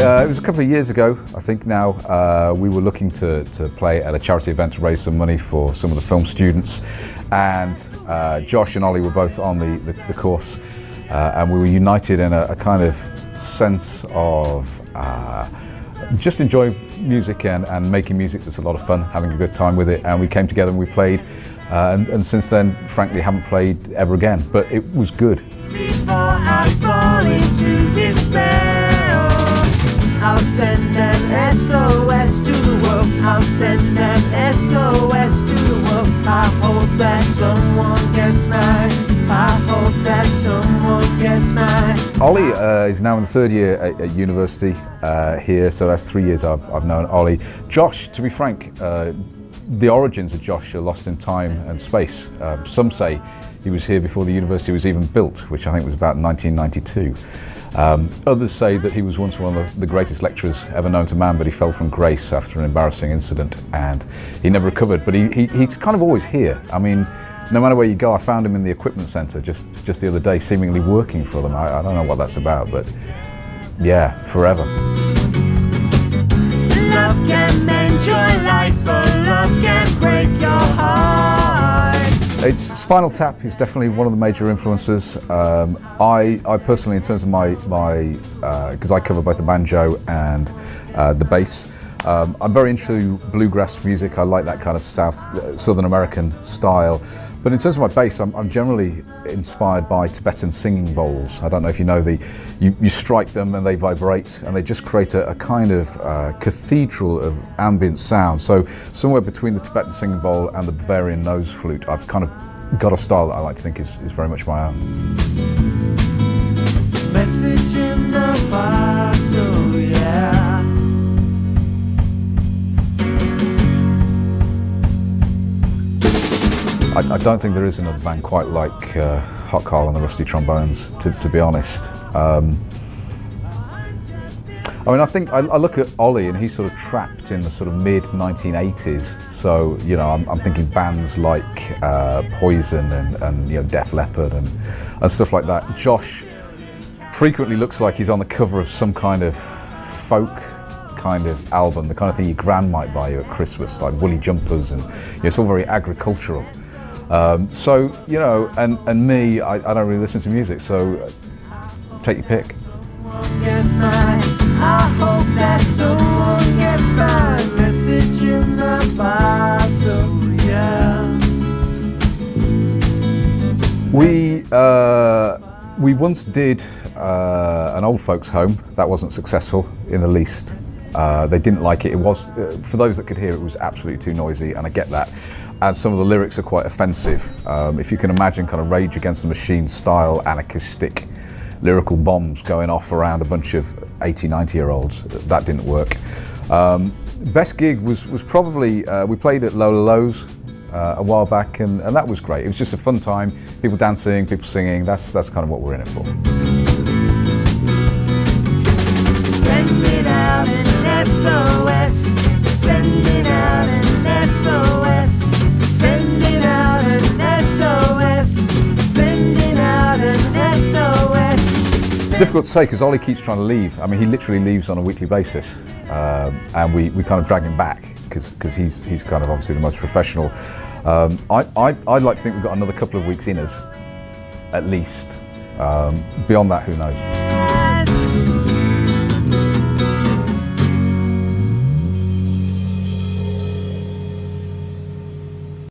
It was a couple of years ago, I think now. We were looking to play at a charity event to raise some money for some of the film students, and Josh and Ollie were both on the course, and we were united in a kind of sense of just enjoying music and making music that's a lot of fun, having a good time with it. And we came together and we played, and since then, frankly, haven't played ever again, but it was good. Before I fall into despair, I'll send an SOS to the world. I'll send an SOS to the world. I hope that someone gets mine. I hope that someone gets mine. Ollie is now in the third year at university here, so that's 3 years I've known Ollie. Josh, to be frank, the origins of Josh are lost in time and space. Some say he was here before the university was even built, which I think was about 1992. Others say that he was once one of the greatest lecturers ever known to man, but he fell from grace after an embarrassing incident and he never recovered. But he's kind of always here. I mean, no matter where you go, I found him in the equipment centre just the other day, seemingly working for them. I don't know what that's about, but yeah, forever. Love can mend your life, but love can break your heart. It's Spinal Tap is definitely one of the major influences. I personally, in terms of my because I cover both the banjo and the bass, I'm very into bluegrass music. I like that kind of Southern American style. But in terms of my bass, I'm generally inspired by Tibetan singing bowls. I don't know if you know you strike them and they vibrate and they just create a kind of cathedral of ambient sound. So somewhere between the Tibetan singing bowl and the Bavarian nose flute, I've kind of got a style that I like to think is very much my own. Message in the bottle, yeah. I don't think there is another band quite like Hot Carl and the Rusty Trombones, to be honest. I mean, I think I look at Ollie and he's sort of trapped in the sort of mid-1980s. So, you know, I'm thinking bands like Poison and you know, Def Leppard and stuff like that. Josh frequently looks like he's on the cover of some kind of folk kind of album, the kind of thing your gran might buy you at Christmas, like woolly jumpers, and you know, it's all very agricultural. So, you know, and me, I don't really listen to music, so take your pick. I hope that someone gets my message in the bottle, yeah. We once did an old folks' home. That wasn't successful in the least. They didn't like it. It was, for those that could hear, it was absolutely too noisy, and I get that. And some of the lyrics are quite offensive. If you can imagine kind of Rage Against the Machine style anarchistic lyrical bombs going off around a bunch of 80, 90-year-olds, that didn't work. Best gig was probably, we played at Lola Lowe's a while back, and that was great. It was just a fun time, people dancing, people singing, that's kind of what we're in it for. Send it out an SOS, send it out an SOS, send it out an SOS, send it out an SOS. It's difficult to say because Ollie keeps trying to leave. I mean, he literally leaves on a weekly basis, and we kind of drag him back because he's kind of obviously the most professional. I'd like to think we've got another couple of weeks in us, at least. Beyond that, who knows?